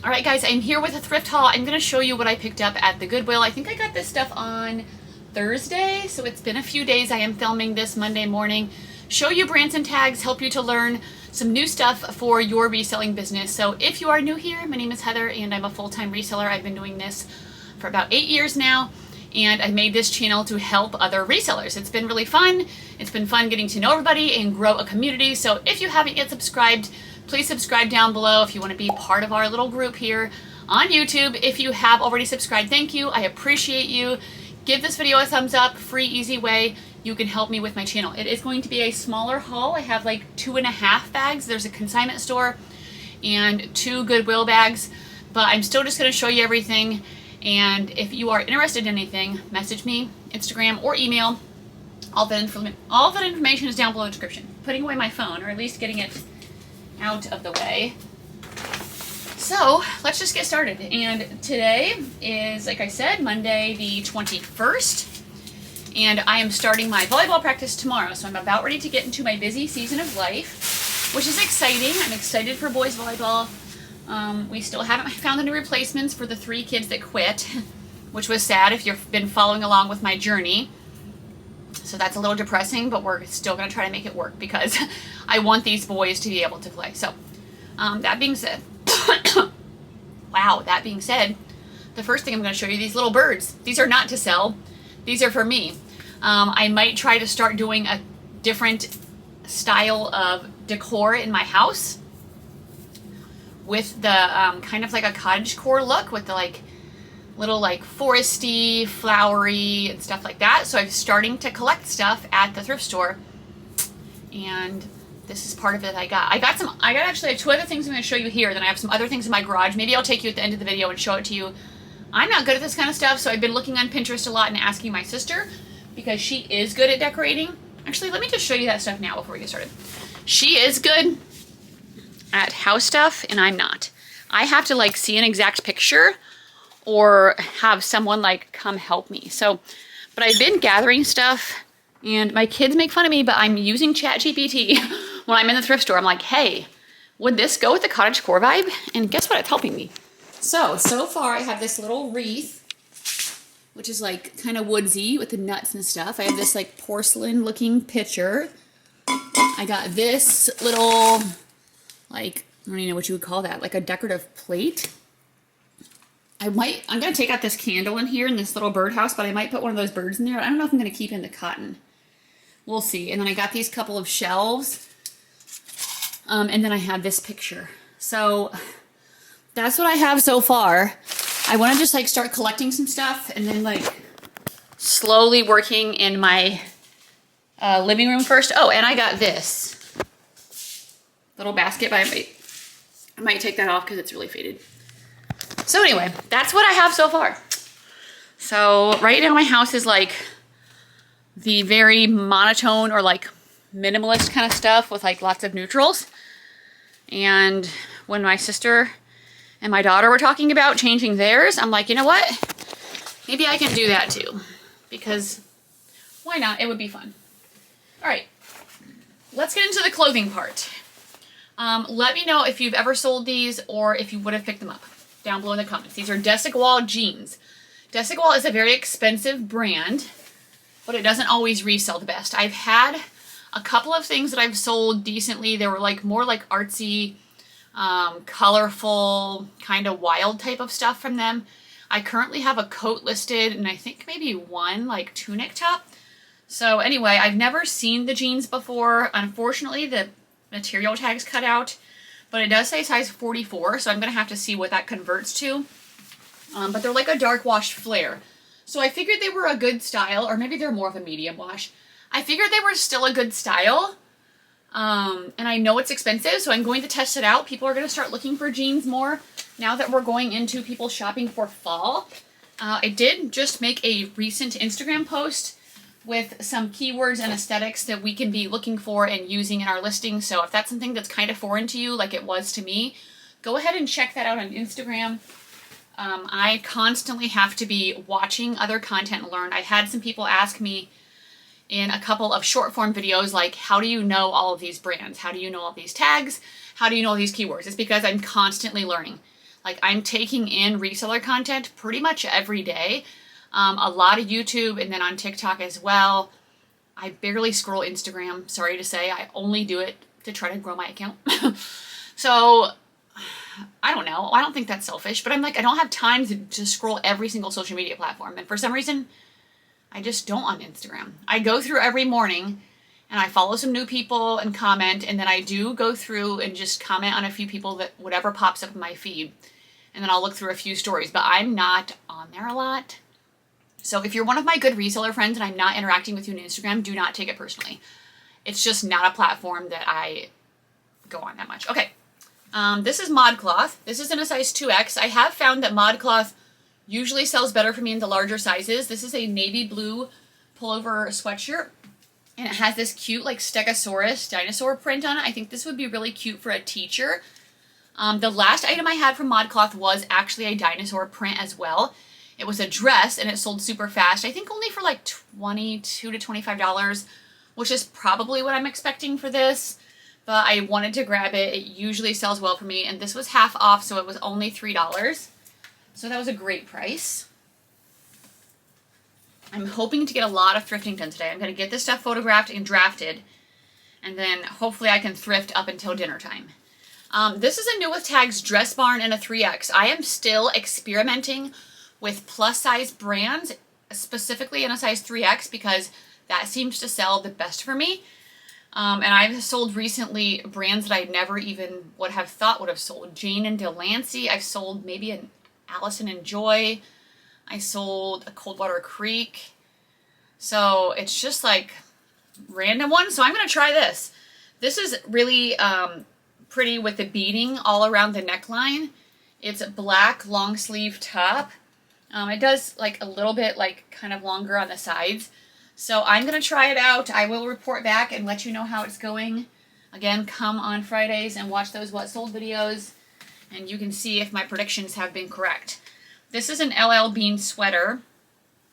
All right, guys, I'm here with a thrift haul. I'm going to show you what I picked up at the Goodwill. I think I got this stuff on Thursday, so it's been a few days. I am filming this Monday morning. Show you brands and tags, help you to learn some new stuff for your reselling business. So if you are new here, my name is Heather and I'm a full-time reseller. I've been doing this for about 8 years now, and I made this channel to help other resellers. It's been really fun. It's been fun getting to know everybody and grow a community. So if you haven't yet subscribed, please subscribe down below if you want to be part of our little group here on YouTube. If you have already subscribed, thank you. I appreciate you. Give this video a thumbs up. Free, easy way you can help me with my channel. It is going to be a smaller haul. I have like 2.5 bags. There's a consignment store and 2 Goodwill bags, but I'm still just going to show you everything. And if you are interested in anything, message me, Instagram, or email. All that information is down below in the description. Putting away my phone, or at least getting it out of the way. So let's just get started. And today is, like I said, Monday the 21st, and I am starting my volleyball practice tomorrow. So I'm about ready to get into my busy season of life, which is exciting. I'm excited for boys volleyball. We still haven't found any replacements for the 3 kids that quit, which was sad if you've been following along with my journey. So that's a little depressing, but we're still going to try to make it work because I want these boys to be able to play. So that being said, wow, that being said, the first thing I'm going to show you, these little birds. These are not to sell. These are for me. I might try to start doing a different style of decor in my house with the kind of like a cottagecore look with the little foresty, flowery, and stuff like that. So I'm starting to collect stuff at the thrift store, and this is part of it. I got actually 2 other things I'm going to show you here. Then I have some other things in my garage. Maybe I'll take you at the end of the video and show it to you. I'm not good at this kind of stuff, so I've been looking on Pinterest a lot and asking my sister because she is good at decorating. Actually, let me just show you that stuff now before we get started. She is good at house stuff, and I'm not. I have to see an exact picture or have someone come help me. So, but I've been gathering stuff, and my kids make fun of me, but I'm using ChatGPT when I'm in the thrift store. I'm like, hey, would this go with the cottagecore vibe? And guess what? It's helping me. So far I have this little wreath, which is kind of woodsy with the nuts and stuff. I have this porcelain looking pitcher. I got this little, I don't even know what you would call that, like a decorative plate. I'm going to take out this candle in here in this little birdhouse, but I might put one of those birds in there. I don't know if I'm going to keep in the cotton. We'll see. And then I got these couple of shelves. And then I have this picture. So that's what I have so far. I want to just start collecting some stuff and then slowly working in my living room first. Oh, and I got this little basket, but I might take that off because it's really faded. So anyway, that's what I have so far. So right now my house is the very monotone or minimalist kind of stuff with lots of neutrals. And when my sister and my daughter were talking about changing theirs, I'm like, you know what? Maybe I can do that too, because why not? It would be fun. All right, let's get into the clothing part. Let me know if you've ever sold these or if you would have picked them up down below in the comments. These are Desigual jeans. Desigual is a very expensive brand, but it doesn't always resell the best. I've had a couple of things that I've sold decently. They were more artsy, colorful, kind of wild type of stuff from them. I currently have a coat listed, and I think maybe one tunic top. So anyway, I've never seen the jeans before. Unfortunately, the material tag's cut out, but it does say size 44, so I'm going to have to see what that converts to. But they're a dark wash flare. So I figured they were a good style, or maybe they're more of a medium wash. I figured they were still a good style. And I know it's expensive, so I'm going to test it out. People are going to start looking for jeans more now that we're going into people shopping for fall. I did just make a recent Instagram post with some keywords and aesthetics that we can be looking for and using in our listing. So if that's something that's kind of foreign to you, like it was to me, go ahead and check that out on Instagram. I constantly have to be watching other content and learn. I had some people ask me in a couple of short form videos, like, how do you know all of these brands? How do you know all these tags? How do you know all these keywords? It's because I'm constantly learning. Like, I'm taking in reseller content pretty much every day. A lot of YouTube, and then on TikTok as well. I barely scroll Instagram, sorry to say. I only do it to try to grow my account. So, I don't know. I don't think that's selfish, but I'm like, I don't have time to scroll every single social media platform. And for some reason, I just don't on Instagram. I go through every morning and I follow some new people and comment, and then I do go through and just comment on a few people that whatever pops up in my feed. And then I'll look through a few stories, but I'm not on there a lot. So if you're one of my good reseller friends and I'm not interacting with you on Instagram, do not take it personally. It's just not a platform that I go on that much. Okay, this is ModCloth. This is in a size 2X. I have found that ModCloth usually sells better for me in the larger sizes. This is a navy blue pullover sweatshirt, and it has this cute like Stegosaurus dinosaur print on it. I think this would be really cute for a teacher. The last item I had from ModCloth was actually a dinosaur print as well. It was a dress, and it sold super fast. I think only for like $22 to $25, which is probably what I'm expecting for this. But I wanted to grab it. It usually sells well for me, and this was half off, so it was only $3. So that was a great price. I'm hoping to get a lot of thrifting done today. I'm going to get this stuff photographed and drafted, and then hopefully I can thrift up until dinner time. This is a new with tags dress barn in a 3X. I am still experimenting with plus size brands, specifically in a size 3X, because that seems to sell the best for me. And I've sold recently brands that I never even would have thought would have sold. Jane and Delancey. I've sold maybe an Allison and Joy. I sold a Coldwater Creek. So it's just like random ones. So I'm going to try this. This is really pretty with the beading all around the neckline. It's a black long sleeve top. It does like a little bit like kind of longer on the sides. So I'm going to try it out. I will report back and let you know how it's going. Again, come on Fridays and watch those What Sold videos, and you can see if my predictions have been correct. This is an LL Bean sweater.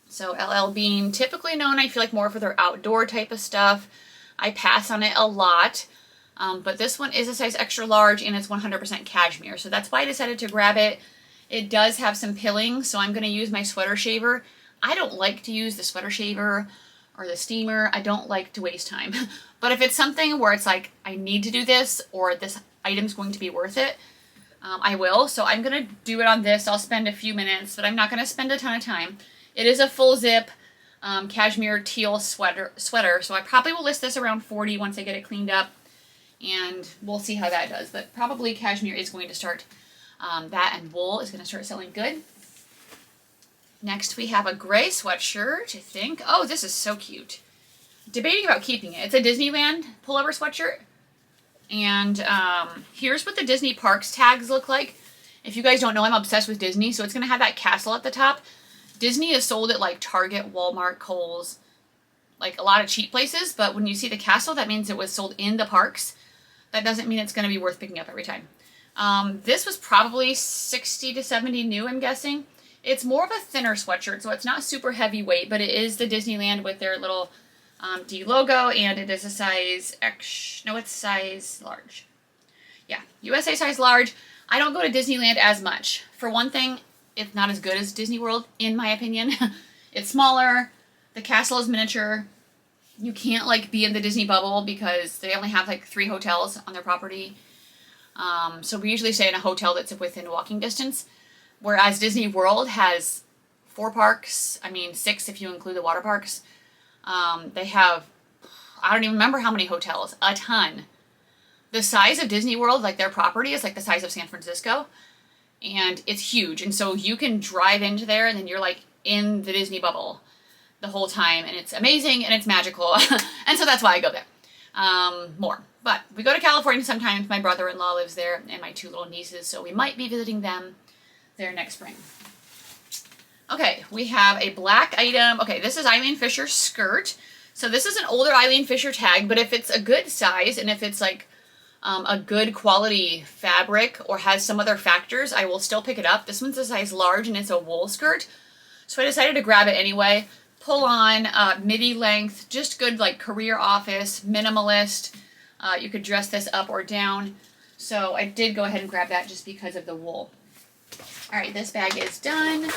So LL Bean, typically known, I feel like, more for their outdoor type of stuff. I pass on it a lot. But this one is a size extra large, and it's 100% cashmere. So that's why I decided to grab it. It does have some pilling, so I'm going to use my sweater shaver. I don't like to use the sweater shaver or the steamer. I don't like to waste time. But if it's something where it's like, I need to do this, or this item's going to be worth it, I will. So I'm going to do it on this. I'll spend a few minutes, but I'm not going to spend a ton of time. It is a full zip cashmere teal sweater, so I probably will list this around $40 once I get it cleaned up, and we'll see how that does. But probably cashmere is going to start, that and wool is going to start selling good. Next we have a gray sweatshirt, I think. Oh, this is so cute. Debating about keeping it. It's a Disneyland pullover sweatshirt. And here's what the Disney Parks tags look like. If you guys don't know, I'm obsessed with Disney, so it's going to have that castle at the top. Disney is sold at like Target, Walmart, Kohl's, like a lot of cheap places, but when you see the castle, that means it was sold in the parks. That doesn't mean it's going to be worth picking up every time. This was probably 60 to 70 new, I'm guessing. It's more of a thinner sweatshirt, so it's not super heavyweight, but it is the Disneyland with their little D logo, and it is a size X. No, it's size large. Yeah, USA size large. I don't go to Disneyland as much. For one thing, it's not as good as Disney World, in my opinion. It's smaller. The castle is miniature. You can't like be in the Disney bubble because they only have like 3 hotels on their property. So we usually stay in a hotel that's within walking distance. Whereas Disney World has 4 parks. I mean, 6 if you include the water parks. They have, I don't even remember how many hotels. A ton. The size of Disney World, like their property, is like the size of San Francisco. And it's huge. And so you can drive into there and then you're like in the Disney bubble the whole time. And it's amazing and it's magical. And so that's why I go there more. But we go to California sometimes. My brother-in-law lives there and my 2 little nieces. So we might be visiting them there next spring. Okay, we have a black item. Okay, this is Eileen Fisher's skirt. So this is an older Eileen Fisher tag, but if it's a good size and if it's like a good quality fabric or has some other factors, I will still pick it up. This one's a size large and it's a wool skirt. So I decided to grab it anyway. Pull on, midi length, just good like career office, minimalist. You could dress this up or down. So I did go ahead and grab that just because of the wool. All right, this bag is done.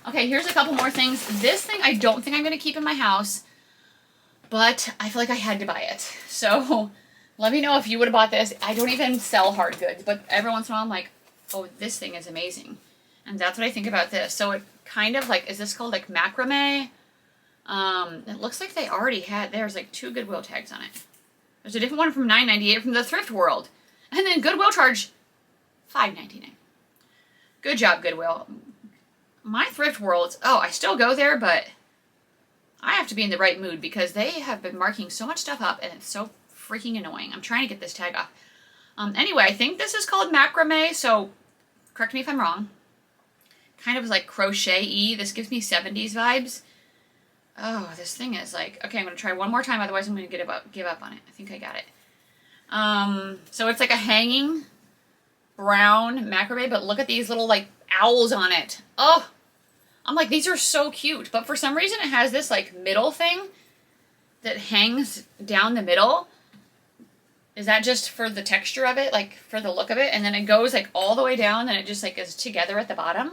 Okay, here's a couple more things. This thing I don't think I'm going to keep in my house, but I feel like I had to buy it. So let me know if you would have bought this. I don't even sell hard goods, but every once in a while I'm like, oh, this thing is amazing. And that's what I think about this. So it kind of like, is this called like macrame? It looks like they already had, there's like 2 Goodwill tags on it. There's a different one from $9.98 from the Thrift World. And then Goodwill charged $5.99. Good job, Goodwill. My Thrift Worlds, oh, I still go there, but I have to be in the right mood because they have been marking so much stuff up and it's so freaking annoying. I'm trying to get this tag off. Anyway, I think this is called macrame, so correct me if I'm wrong. Kind of like crochet-y. This gives me 70s vibes. Oh, this thing is like, okay, I'm going to try one more time, otherwise I'm going to give up on it. I think I got it. So it's like a hanging brown macrame, but look at these little like owls on it. Oh, I'm like, these are so cute. But for some reason it has this like middle thing that hangs down the middle. Is that just for the texture of it, like for the look of it? And then it goes like all the way down and it just like is together at the bottom.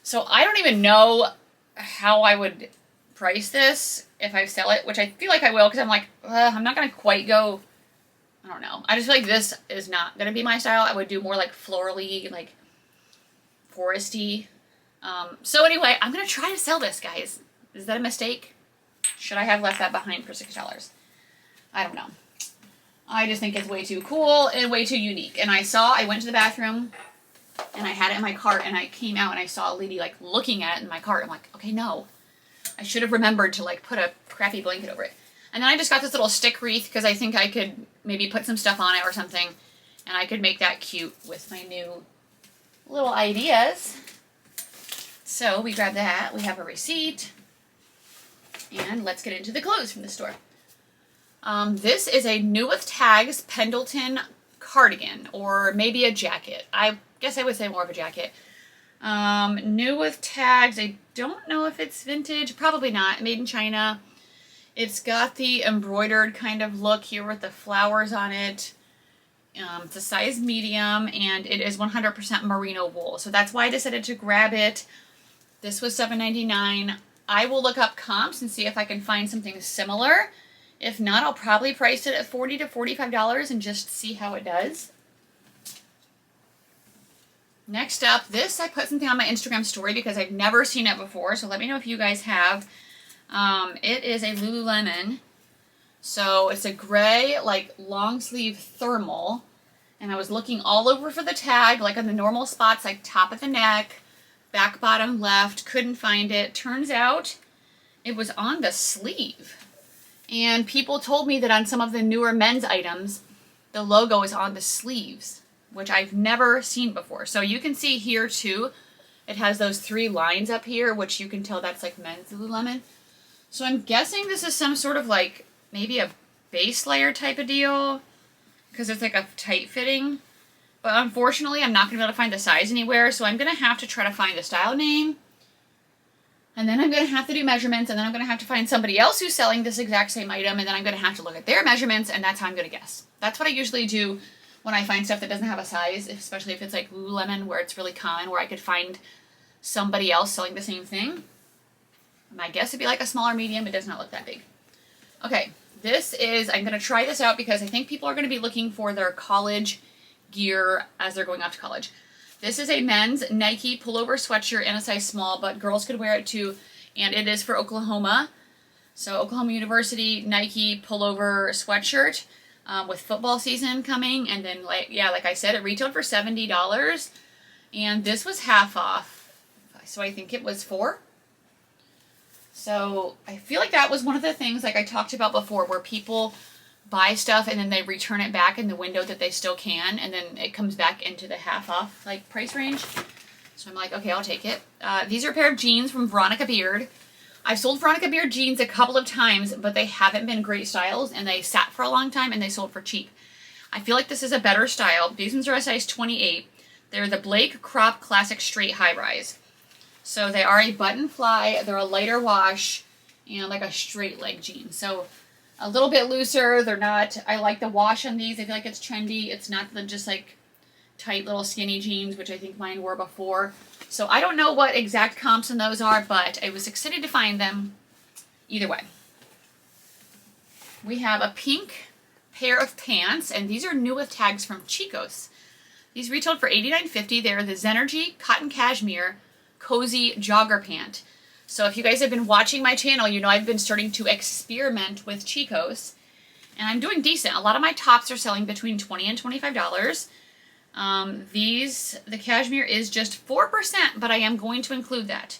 So I don't even know how I would price this if I sell it, which I feel like I will because I'm like, I'm not going to quite go, I don't know. I just feel like this is not going to be my style. I would do more like florally, like foresty. So anyway, I'm going to try to sell this, guys. Is that a mistake? Should I have left that behind for $6? I don't know. I just think it's way too cool and way too unique. And I went to the bathroom and I had it in my cart and I came out and I saw a lady like looking at it in my cart. I'm like, okay, no. I should have remembered to like put a crappy blanket over it. And then I just got this little stick wreath because I think I could maybe put some stuff on it or something. And I could make that cute with my new little ideas. So we grabbed that. We have a receipt. And let's get into the clothes from the store. This is a new with tags Pendleton cardigan, or maybe a jacket. I guess I would say more of a jacket. New with tags. I don't know if it's vintage. Probably not. Made in China. It's got the embroidered kind of look here with the flowers on it. It's a size medium, and it is 100% merino wool. So that's why I decided to grab it. This was $7.99. I will look up comps and see if I can find something similar. If not, I'll probably price it at $40 to $45 and just see how it does. Next up, this I put something on my Instagram story because I've never seen it before, so let me know if you guys have. It is a Lululemon. So it's a gray, like, long sleeve thermal. And I was looking all over for the tag, like on the normal spots, like top of the neck, back bottom left, couldn't find it. Turns out it was on the sleeve. And people told me that on some of the newer men's items, the logo is on the sleeves, which I've never seen before. So you can see here too, it has those 3 lines up here, which you can tell that's like men's Lululemon. So I'm guessing this is some sort of like, maybe a base layer type of deal, because it's like a tight fitting. But unfortunately, I'm not going to be able to find the size anywhere, so I'm going to have to try to find a style name. And then I'm going to have to do measurements, and then I'm going to have to find somebody else who's selling this exact same item, and then I'm going to have to look at their measurements, and that's how I'm going to guess. That's what I usually do when I find stuff that doesn't have a size, especially if it's like Lululemon, where it's really common, where I could find somebody else selling the same thing. My guess would be like a smaller medium. It does not look that big. Okay, this is, I'm going to try this out because I think people are going to be looking for their college gear as they're going off to college. This is a men's Nike pullover sweatshirt in a size small, but girls could wear it too, and it is for Oklahoma. So Oklahoma University Nike pullover sweatshirt with football season coming, and then like I said, it retailed for $70, and this was half off. So I think it was $4. So I feel like that was one of the things like I talked about before, where people buy stuff and then they return it back in the window that they still can, and then it comes back into the half off like price range. So I'm like, okay, I'll take it. These are a pair of jeans from Veronica Beard. I've sold Veronica Beard jeans a couple of times, but they haven't been great styles, and they sat for a long time and they sold for cheap. I feel like this is a better style. These ones are a size 28. They're the Blake Crop Classic Straight High Rise. So they are a button fly, they're a lighter wash, and like a straight leg jean. So a little bit looser, they're not, I like the wash on these, I feel like it's trendy. It's not just like tight little skinny jeans, which I think mine were before. So I don't know what exact comps in those are, but I was excited to find them either way. We have a pink pair of pants, and these are new with tags from Chico's. These retailed for $89.50. They're the Zenergy Cotton Cashmere Cozy Jogger Pant. So if you guys have been watching my channel, you know I've been starting to experiment with Chico's, and I'm doing decent. A lot of my tops are selling between $20 and $25. The cashmere is just 4%, but I am going to include that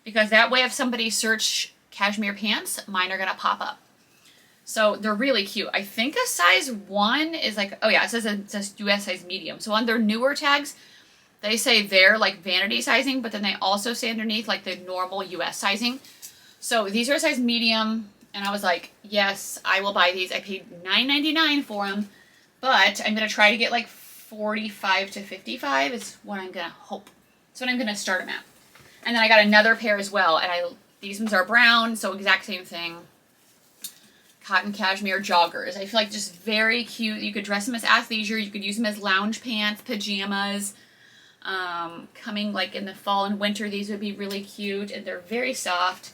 because that way if somebody search cashmere pants, mine are going to pop up. So they're really cute. I think a size 1 is like, oh yeah, it says US size medium. So on their newer tags, they say they're like vanity sizing, but then they also say underneath like the normal US sizing. So these are a size medium, and I was like, yes, I will buy these. I paid $9.99 for them, but I'm going to try to get like 45 to 55 is what I'm going to hope. That's what I'm going to start them at. And then I got another pair as well, and these ones are brown, so exact same thing. Cotton cashmere joggers. I feel like just very cute. You could dress them as athleisure. You could use them as lounge pants, pajamas. Coming like in the fall and winter, these would be really cute, and they're very soft.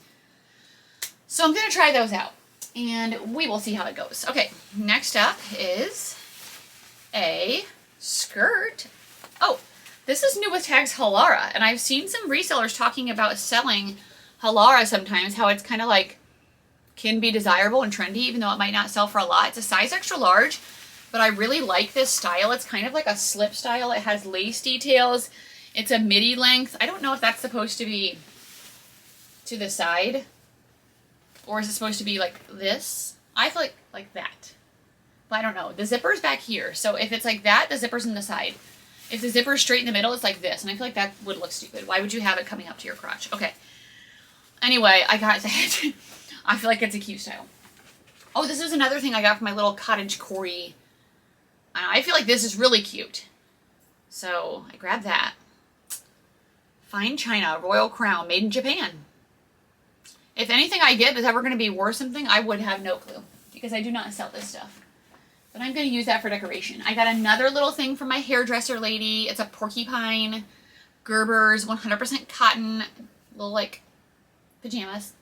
So I'm going to try those out, and we will see how it goes. Okay, next up is a skirt. Oh, this is new with tags Halara, and I've seen some resellers talking about selling Halara sometimes, how it's kind of like can be desirable and trendy, even though it might not sell for a lot. It's a size extra large, but I really like this style. It's kind of like a slip style. It has lace details. It's a midi length. I don't know if that's supposed to be to the side, or is it supposed to be like this? I feel like that, but I don't know. The zipper's back here, so if it's like that, the zipper's in the side. If the zipper's straight in the middle, it's like this, and I feel like that would look stupid. Why would you have it coming up to your crotch? Okay. Anyway, I got that. I feel like it's a cute style. Oh, this is another thing I got from my little cottage Corey. I feel like this is really cute. So I grabbed that. Fine China Royal Crown made in Japan. If anything I get is ever going to be worth something, I would have no clue because I do not sell this stuff. But I'm going to use that for decoration. I got another little thing from my hairdresser lady. It's a porcupine Gerber's 100% cotton little like pajamas.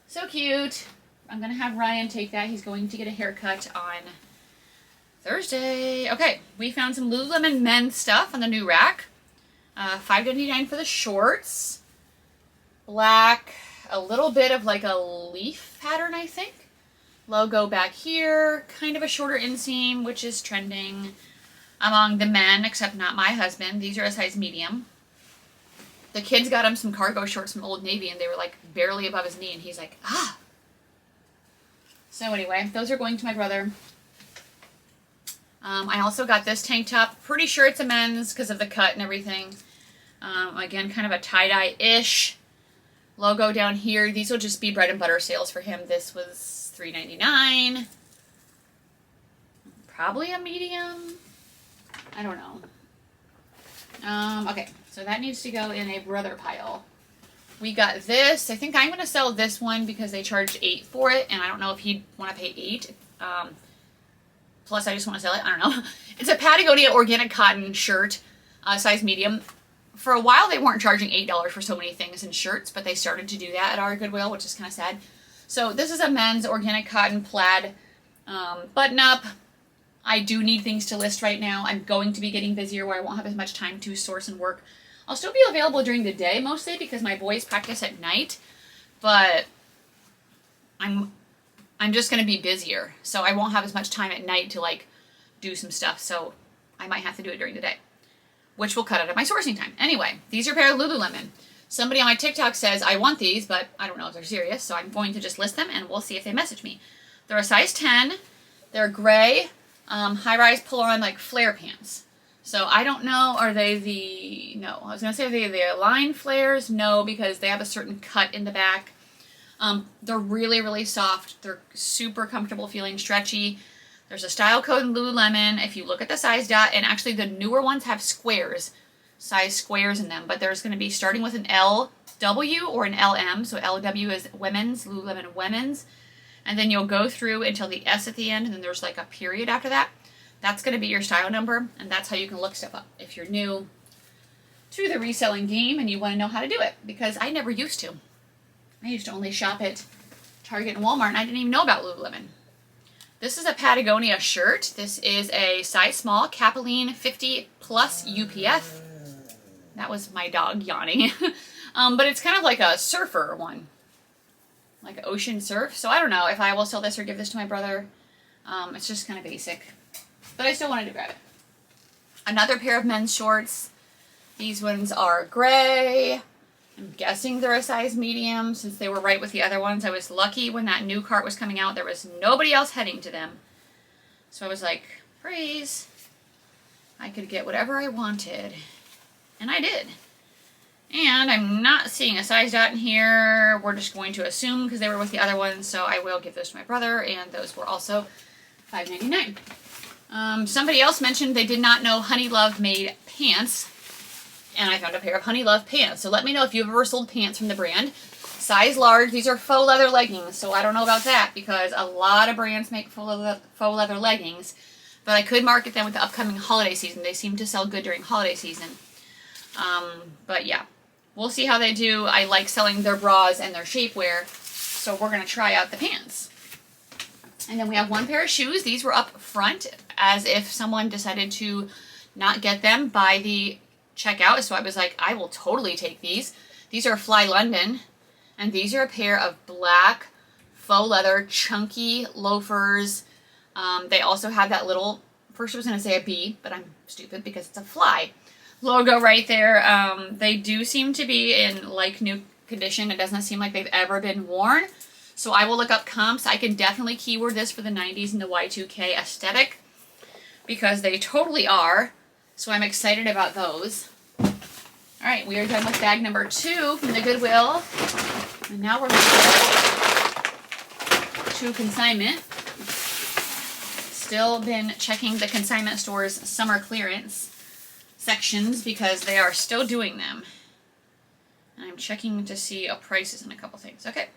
So cute. I'm going to have Ryan take that. He's going to get a haircut on Thursday. Okay, we found some Lululemon men's stuff on the new rack. $5.99 for the shorts. Black, a little bit of like a leaf pattern, I think. Logo back here, kind of a shorter inseam, which is trending among the men, except not my husband. These are a size medium. The kids got him some cargo shorts from Old Navy, and they were like barely above his knee, and he's like, ah. So anyway, those are going to my brother. I also got this tank top. Pretty sure it's a men's because of the cut and everything. Again, kind of a tie-dye-ish logo down here. These will just be bread and butter sales for him. This was $3.99. Probably a medium. I don't know. Okay, so that needs to go in a brother pile. We got this. I think I'm going to sell this one because they charged $8 for it, and I don't know if he'd want to pay $8. Plus, I just want to sell it. I don't know. It's a Patagonia organic cotton shirt, size medium. For a while, they weren't charging $8 for so many things in shirts, but they started to do that at our Goodwill, which is kind of sad. So this is a men's organic cotton plaid button-up. I do need things to list right now. I'm going to be getting busier where I won't have as much time to source and work. I'll still be available during the day mostly because my boys practice at night, but I'm just going to be busier, so I won't have as much time at night to like do some stuff, so I might have to do it during the day, which will cut out of my sourcing time. Anyway, these are a pair of Lululemon. Somebody on my TikTok says, I want these, but I don't know if they're serious, so I'm going to just list them, and we'll see if they message me. They're a size 10. They're gray, high-rise pull-on, like, flare pants. So I don't know, are they the, no, I was going to say, are they the line flares? No, because they have a certain cut in the back. They're really, really soft. They're super comfortable feeling, stretchy. There's a style code in Lululemon. If you look at the size dot, and actually the newer ones have squares, size squares in them, but there's going to be starting with an LW or an LM. So LW is women's, Lululemon women's. And then you'll go through until the S at the end, and then there's like a period after that. That's going to be your style number, and that's how you can look stuff up if you're new to the reselling game and you want to know how to do it, because I never used to. I used to only shop at Target and Walmart, and I didn't even know about Lululemon. This is a Patagonia shirt. This is a size small, Capilene 50 plus UPF. That was my dog yawning. But it's kind of like a surfer one, like ocean surf. So I don't know if I will sell this or give this to my brother. It's just kind of basic, but I still wanted to grab it. Another pair of men's shorts. These ones are gray. I'm guessing they're a size medium since they were right with the other ones. I was lucky when that new cart was coming out. There was nobody else heading to them. So I was like, praise. I could get whatever I wanted. And I did. And I'm not seeing a size dot in here. We're just going to assume because they were with the other ones. So I will give those to my brother. And those were also $5.99. Somebody else mentioned they did not know Honey Love made pants. And I found a pair of Honey Love pants. So let me know if you've ever sold pants from the brand. Size large. These are faux leather leggings. So I don't know about that because a lot of brands make faux leather leggings. But I could market them with the upcoming holiday season. They seem to sell good during holiday season. But yeah, we'll see how they do. I like selling their bras and their shapewear. So we're going to try out the pants. And then we have one pair of shoes. These were up front as if someone decided to not get them by the checkout. So I was like, I will totally take these. These are Fly London. And these are a pair of black faux leather chunky loafers. They also have that little, first I was going to say a bee, but I'm stupid because it's a fly logo right there. They do seem to be in like new condition. It doesn't seem like they've ever been worn. So I will look up comps. I can definitely keyword this for the 90s and the Y2K aesthetic because they totally are. So I'm excited about those. All right, we are done with bag number 2 from the Goodwill. And now we're going to Consignment. Still been checking the Consignment store's summer clearance sections because they are still doing them. And I'm checking to see prices and a couple things. Okay.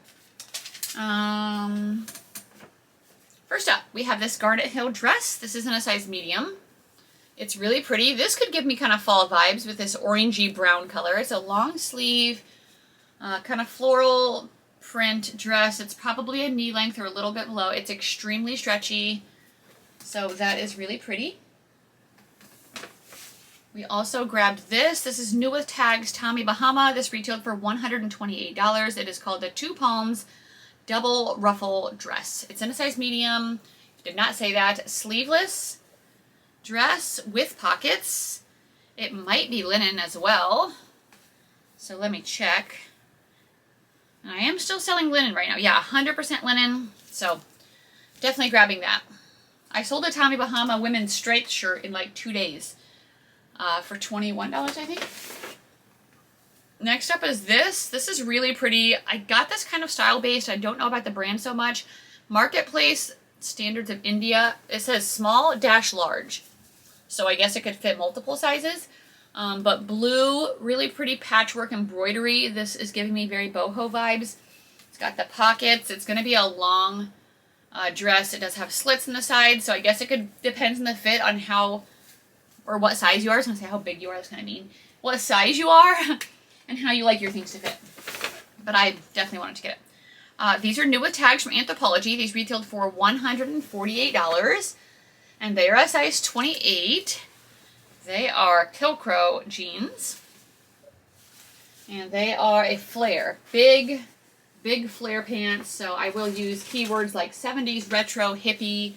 First up, we have this Garnet Hill dress. This is in a size medium. It's really pretty. This could give me kind of fall vibes with this orangey brown color. It's a long sleeve, kind of floral print dress. It's probably a knee length or a little bit below. It's extremely stretchy. So that is really pretty. We also grabbed this. This is new with tags, Tommy Bahama. This retailed for $128. It is called the Two Palms Double Ruffle Dress. It's in a size medium. Did not say that. Sleeveless dress with pockets. It might be linen as well. So let me check. And I am still selling linen right now. Yeah, 100% linen. So definitely grabbing that. I sold a Tommy Bahama women's striped shirt in like 2 days for $21, I think. Next up is this. This is really pretty. I got this kind of style-based. I don't know about the brand so much. Marketplace Standards of India. It says small dash large. So I guess it could fit multiple sizes. But blue, really pretty patchwork embroidery. This is giving me very boho vibes. It's got the pockets. It's going to be a long dress. It does have slits in the side. So I guess it could, depends on the fit on how, or what size you are. I was going to say how big you are. That's kind of mean. What size you are and how you like your things to fit. But I definitely wanted to get it. These are new with tags from Anthropologie. These retailed for $148. And they are a size 28. They are Pilcrow jeans. And they are a flare. Big flare pants. So I will use keywords like 70s, retro, hippie,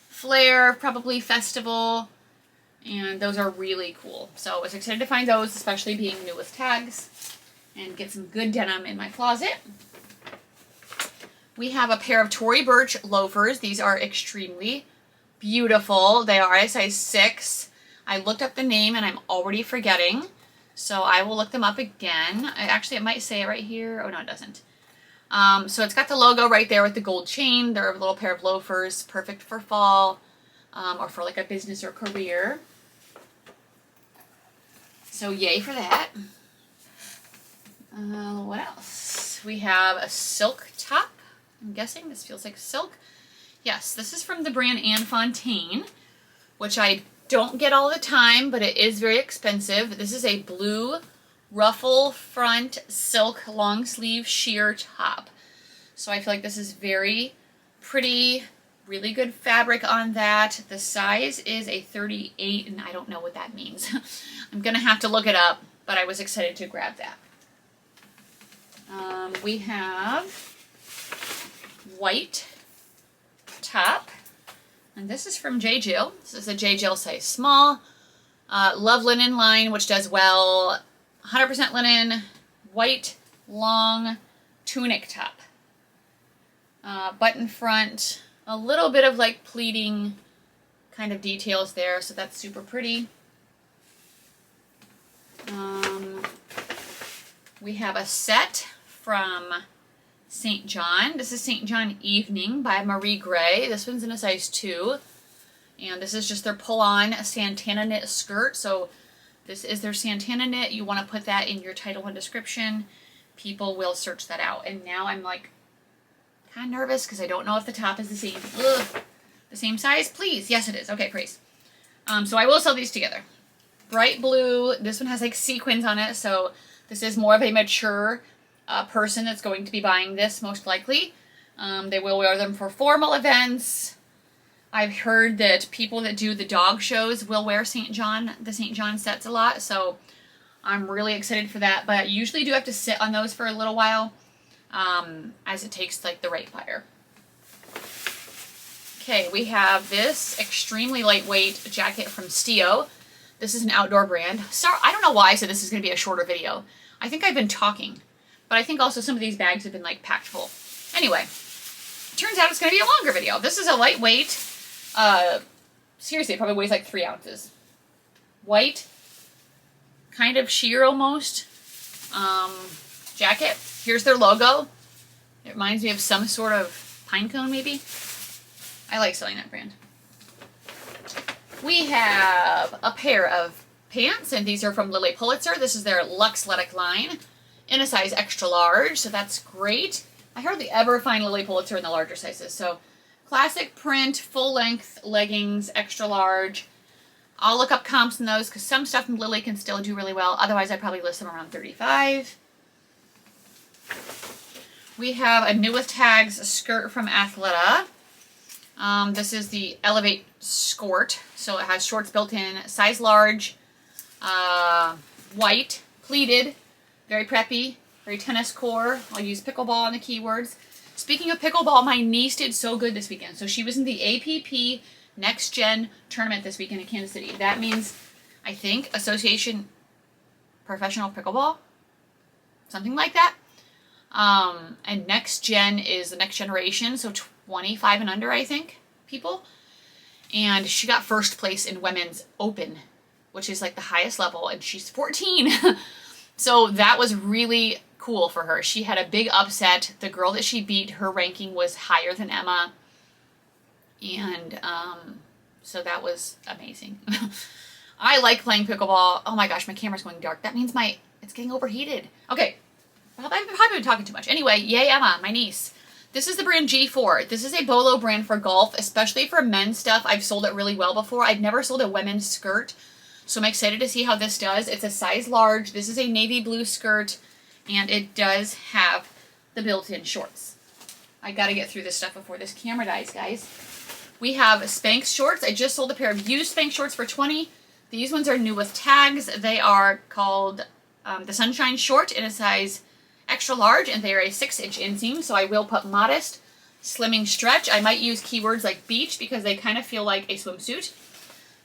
flare, probably festival. And those are really cool. So I was excited to find those, especially being new with tags. And get some good denim in my closet. We have a pair of Tory Burch loafers. These are extremely beautiful. They are a size 6. I looked up the name and I'm already forgetting. So I will look them up again. It might say it right here. Oh, no, it doesn't. So it's got the logo right there with the gold chain. They're a little pair of loafers, perfect for fall or for like a business or career. So yay for that. What else? We have a silk top. I'm guessing this feels like silk. Yes, this is from the brand Anne Fontaine. which I don't get all the time, but it is very expensive. This is a blue ruffle front silk long sleeve sheer top. So I feel like this is very pretty, really good fabric on that. The size is a 38, and I don't know what that means. I'm gonna have to look it up, but I was excited to grab that. We have white top, and this is from J. Jill. This is a J. Jill size small. Love linen line, which does well. 100% linen, white, long tunic top. Button front, a little bit of like pleating kind of details there, so that's super pretty. We have a set from St. John. This is St. John Evening by Marie Gray. This one's in a size 2. And this is just their pull-on Santana knit skirt. So this is their Santana knit. You want to put that in your title and description. People will search that out. And now I'm like kind of nervous because I don't know if the top is the same. Ugh. The same size? Please. Yes, it is. Okay, praise. So I will sell these together. Bright blue. This one has like sequins on it. So this is more of a mature person that's going to be buying this most likely. They will wear them for formal events. I've heard that people that do the dog shows will wear the St. John sets a lot, so I'm really excited for that. But I usually do have to sit on those for a little while, as it takes like the right buyer. Okay, we have this extremely lightweight jacket from Stio. This is an outdoor brand. Sorry, I don't know why I said this is going to be a shorter video. I think I've been talking, but I think also some of these bags have been like packed full. Anyway, turns out it's going to be a longer video. This is a lightweight, seriously, it probably weighs like 3 ounces. White, kind of sheer almost, jacket. Here's their logo. It reminds me of some sort of pine cone maybe. I like selling that brand. We have a pair of pants, and these are from Lily Pulitzer. This is their Luxletic line in a size extra large, so that's great. I hardly ever find Lily Pulitzer in the larger sizes. So classic print, full length leggings, extra large. I'll look up comps in those because some stuff from Lily can still do really well. Otherwise, I probably list them around 35. We have a new with tags skirt from Athleta. This is the Elevate Skort, so it has shorts built in, size large, white, pleated, very preppy, very tennis core. I'll use pickleball in the keywords. Speaking of pickleball, my niece did so good this weekend. So she was in the APP Next Gen tournament this weekend in Kansas City. That means, I think, Association Professional Pickleball, something like that. And Next Gen is the next generation, so 25 and under, I think, people. And she got first place in Women's Open, which is like the highest level, and she's 14. So that was really cool for her. She had a big upset. The girl that she beat, her ranking was higher than Emma. And so that was amazing. I like playing pickleball. Oh my gosh, my camera's going dark. That means it's getting overheated. Okay, I've probably been talking too much. Anyway, yay Emma, my niece. This is the brand G4. This is a BOLO brand for golf, especially for men's stuff. I've sold it really well before. I've never sold a women's skirt, so I'm excited to see how this does. It's a size large. This is a navy blue skirt, and it does have the built-in shorts. I gotta get through this stuff before this camera dies, guys. We have Spanx shorts. I just sold a pair of used Spanx shorts for $20. These ones are new with tags. They are called the Sunshine Short in a size extra large, and they are a 6-inch inseam, so I will put modest, slimming stretch. I might use keywords like beach because they kind of feel like a swimsuit.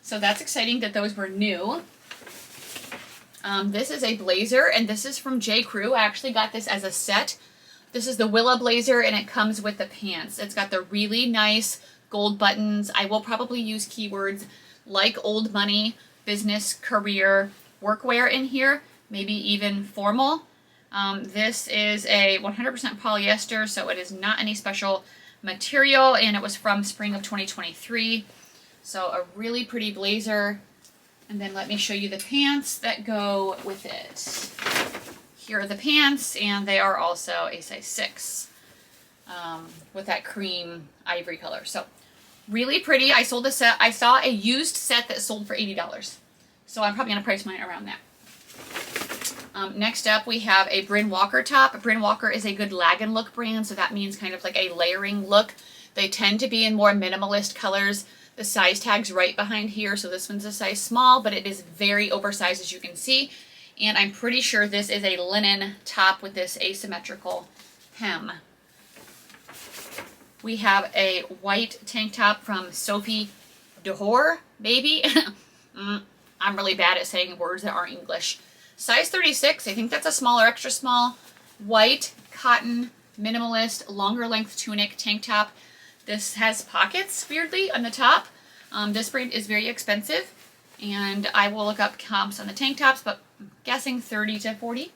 So that's exciting that those were new. This is a blazer, and this is from J. Crew. I actually got this as a set. This is the Willa blazer, and it comes with the pants. It's got the really nice gold buttons. I will probably use keywords like old money, business, career, workwear in here, maybe even formal. This is a 100% polyester, so it is not any special material, and it was from spring of 2023. So a really pretty blazer. And then let me show you the pants that go with it. Here are the pants, and they are also a size 6 with that cream ivory color. So Really pretty. I sold a set. I saw a used set that sold for $80. So I'm probably going to price mine around that. Next up, we have a Bryn Walker top. Bryn Walker is a good lag and look brand, so that means kind of like a layering look. They tend to be in more minimalist colors. The size tag's right behind here, so this one's a size small, but it is very oversized, as you can see. And I'm pretty sure this is a linen top with this asymmetrical hem. We have a white tank top from Sophie Dehor, maybe. I'm really bad at saying words that aren't English. Size 36, I think that's a small or extra small. White, cotton, minimalist, longer length tunic tank top. This has pockets, weirdly, on the top. This brand is very expensive, and I will look up comps on the tank tops, but I'm guessing 30 to 40.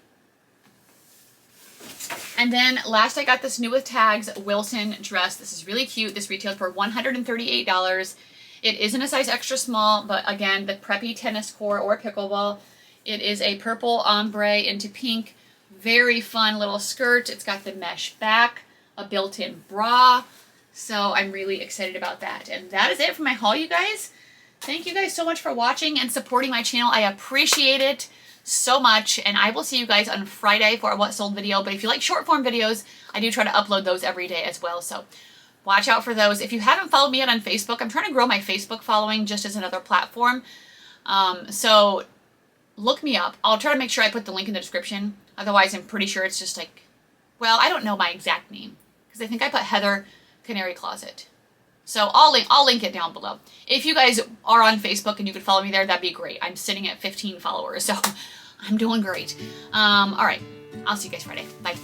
And then last I got this new with tags Wilson dress. This is really cute. This retailed for $138. It isn't a size extra small, but again, the preppy tennis core or pickleball. It is a purple ombre into pink. Very fun little skirt. It's got the mesh back, a built-in bra. So I'm really excited about that. And that is it for my haul, you guys. Thank you guys so much for watching and supporting my channel. I appreciate it so much. And I will see you guys on Friday for a What Sold video. But if you like short form videos, I do try to upload those every day as well. So watch out for those. If you haven't followed me yet on Facebook, I'm trying to grow my Facebook following just as another platform. So look me up. I'll try to make sure I put the link in the description. Otherwise, I'm pretty sure it's just like, well, I don't know my exact name because I think I put Heather Canary Closet. So I'll link it down below. If you guys are on Facebook and you could follow me there, that'd be great. I'm sitting at 15 followers, so I'm doing great. All right. I'll see you guys Friday. Bye.